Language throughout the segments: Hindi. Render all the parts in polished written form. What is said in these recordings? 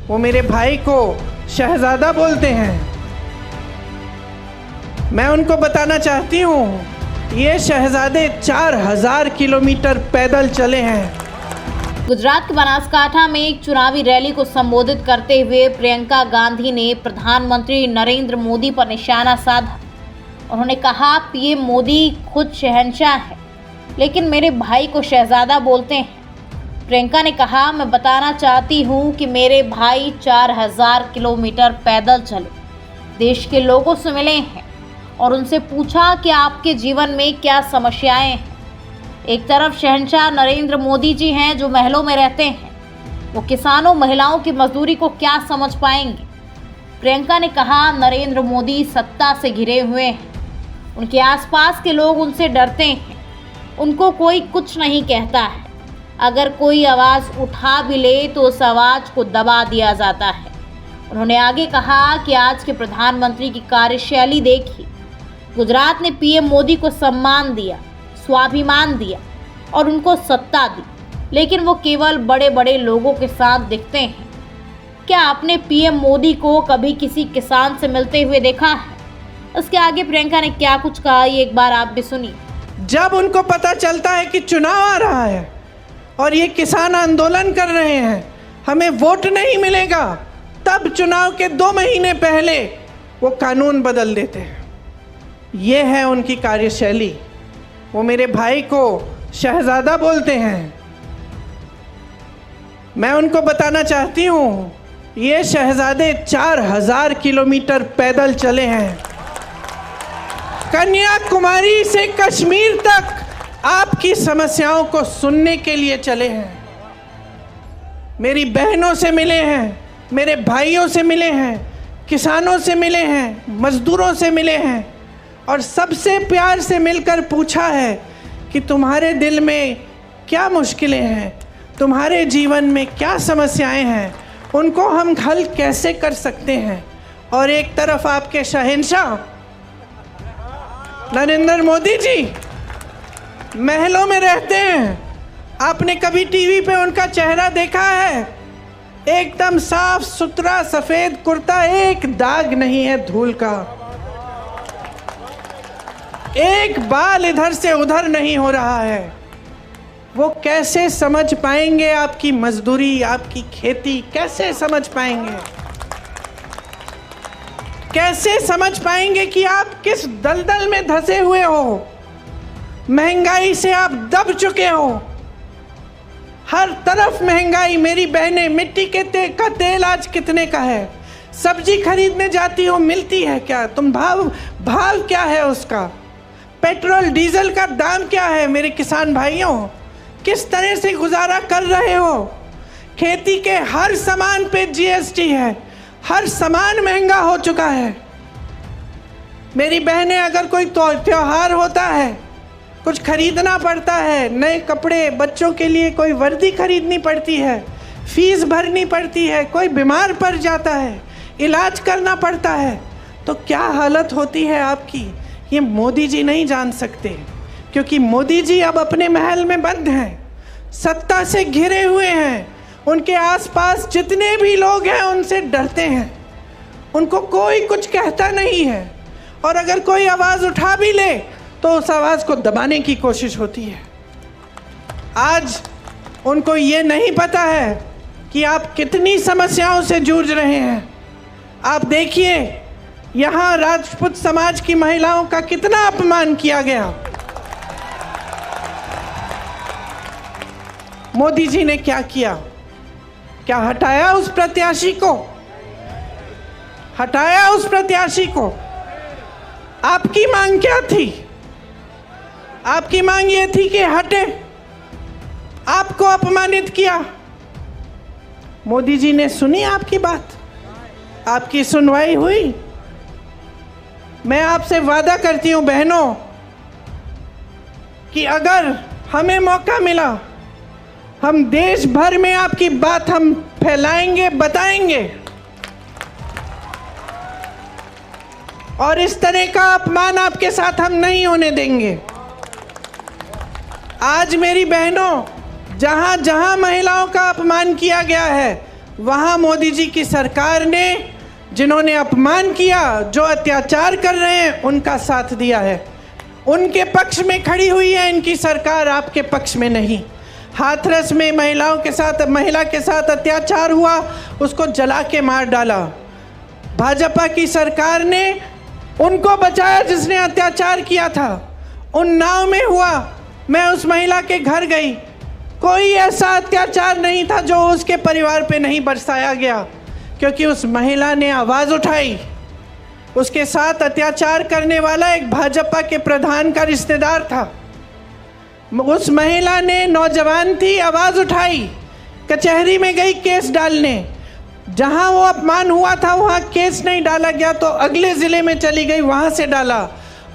वो मेरे भाई को शहजादा बोलते हैं। मैं उनको बताना चाहती हूँ, ये शहजादे 4000 किलोमीटर पैदल चले हैं। गुजरात के बनासकांठा में एक चुनावी रैली को संबोधित करते हुए प्रियंका गांधी ने प्रधानमंत्री नरेंद्र मोदी पर निशाना साधा। उन्होंने कहा, पीएम मोदी खुद शहंशाह है, लेकिन मेरे भाई को शहजादा बोलते हैं। प्रियंका ने कहा, मैं बताना चाहती हूँ कि मेरे भाई 4000 किलोमीटर पैदल चले, देश के लोगों से मिले हैं और उनसे पूछा कि आपके जीवन में क्या समस्याएं हैं। एक तरफ शहंशाह नरेंद्र मोदी जी हैं जो महलों में रहते हैं, वो किसानों महिलाओं की मजदूरी को क्या समझ पाएंगे। प्रियंका ने कहा, नरेंद्र मोदी सत्ता से घिरे हुए हैं, उनके आसपास के लोग उनसे डरते हैं, उनको कोई कुछ नहीं कहता है। अगर कोई आवाज़ उठा भी ले तो उस आवाज़ को दबा दिया जाता है। उन्होंने आगे कहा कि आज के प्रधानमंत्री की कार्यशैली देखी, गुजरात ने पीएम मोदी को सम्मान दिया, स्वाभिमान दिया और उनको सत्ता दी, लेकिन वो केवल बड़े बड़े लोगों के साथ दिखते हैं। क्या आपने पीएम मोदी को कभी किसी किसान से मिलते हुए देखा है? उसके आगे प्रियंका ने क्या कुछ कहा, ये एक बार आप भी सुनिए। जब उनको पता चलता है कि चुनाव आ रहा है और ये किसान आंदोलन कर रहे हैं, हमें वोट नहीं मिलेगा, तब चुनाव के 2 महीने पहले वो कानून बदल देते हैं। ये है उनकी कार्यशैली। वो मेरे भाई को शहजादा बोलते हैं। मैं उनको बताना चाहती हूँ, ये शहजादे 4000 किलोमीटर पैदल चले हैं। कन्याकुमारी से कश्मीर तक आपकी समस्याओं को सुनने के लिए चले हैं। मेरी बहनों से मिले हैं, मेरे भाइयों से मिले हैं, किसानों से मिले हैं, मजदूरों से मिले हैं और सबसे प्यार से मिलकर पूछा है कि तुम्हारे दिल में क्या मुश्किलें हैं, तुम्हारे जीवन में क्या समस्याएं हैं, उनको हम हल कैसे कर सकते हैं। और एक तरफ आपके शहंशाह नरेंद्र मोदी जी महलों में रहते हैं। आपने कभी टीवी पे उनका चेहरा देखा है? एकदम साफ सुथरा सफेद कुर्ता, एक दाग नहीं है धूल का, एक बाल इधर से उधर नहीं हो रहा है। वो कैसे समझ पाएंगे आपकी मजदूरी, आपकी खेती? कैसे समझ पाएंगे? कैसे समझ पाएंगे कि आप किस दलदल में धंसे हुए हो? महंगाई से आप दब चुके हो, हर तरफ महंगाई। मेरी बहनें, मिट्टी के का तेल आज कितने का है? सब्जी खरीदने जाती हो, मिलती है क्या? तुम भाव क्या है उसका? पेट्रोल डीजल का दाम क्या है? मेरे किसान भाइयों, किस तरह से गुजारा कर रहे हो? खेती के हर सामान पे जीएसटी है, हर सामान महंगा हो चुका है। मेरी बहनें, अगर कोई त्योहार होता है, कुछ खरीदना पड़ता है, नए कपड़े, बच्चों के लिए कोई वर्दी खरीदनी पड़ती है, फीस भरनी पड़ती है, कोई बीमार पड़ जाता है, इलाज करना पड़ता है, तो क्या हालत होती है आपकी, ये मोदी जी नहीं जान सकते। क्योंकि मोदी जी अब अपने महल में बंद हैं, सत्ता से घिरे हुए हैं। उनके आसपास जितने भी लोग हैं उनसे डरते हैं, उनको कोई कुछ कहता नहीं है। और अगर कोई आवाज़ उठा भी ले तो उस आवाज़ को दबाने की कोशिश होती है। आज उनको ये नहीं पता है कि आप कितनी समस्याओं से जूझ रहे हैं। आप देखिए, यहाँ राजपूत समाज की महिलाओं का कितना अपमान किया गया। मोदी जी ने क्या किया? क्या हटाया उस प्रत्याशी को? हटाया उस प्रत्याशी को? आपकी मांग क्या थी? आपकी मांग ये थी कि हटे, आपको अपमानित किया। मोदी जी ने सुनी आपकी बात? आपकी सुनवाई हुई? मैं आपसे वादा करती हूं बहनों कि अगर हमें मौका मिला, हम देश भर में आपकी बात हम फैलाएंगे, बताएंगे। और इस तरह का अपमान आपके साथ हम नहीं होने देंगे। आज मेरी बहनों, जहां जहां महिलाओं का अपमान किया गया है, वहाँ मोदी जी की सरकार ने जिन्होंने अपमान किया, जो अत्याचार कर रहे हैं, उनका साथ दिया है, उनके पक्ष में खड़ी हुई है इनकी सरकार, आपके पक्ष में नहीं। हाथरस में महिला के साथ अत्याचार हुआ, उसको जला के मार डाला। भाजपा की सरकार ने उनको बचाया जिसने अत्याचार किया था। उन्नाव में हुआ, मैं उस महिला के घर गई, कोई ऐसा अत्याचार नहीं था जो उसके परिवार पे नहीं बरसाया गया, क्योंकि उस महिला ने आवाज़ उठाई। उसके साथ अत्याचार करने वाला एक भाजपा के प्रधान का रिश्तेदार था। उस महिला ने, नौजवान थी, आवाज़ उठाई, कचहरी में गई केस डालने। जहां वो अपमान हुआ था वहां केस नहीं डाला गया तो अगले ज़िले में चली गई, वहां से डाला।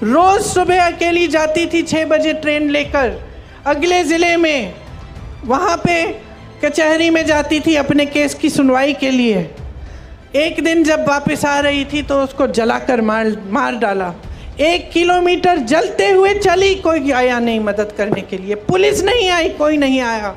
रोज़ सुबह अकेली जाती थी 6 बजे ट्रेन लेकर अगले ज़िले में, वहां पे कचहरी में जाती थी अपने केस की सुनवाई के लिए। एक दिन जब वापस आ रही थी तो उसको जलाकर मार डाला। 1 किलोमीटर जलते हुए चली, कोई आया नहीं मदद करने के लिए, पुलिस नहीं आई, कोई नहीं आया।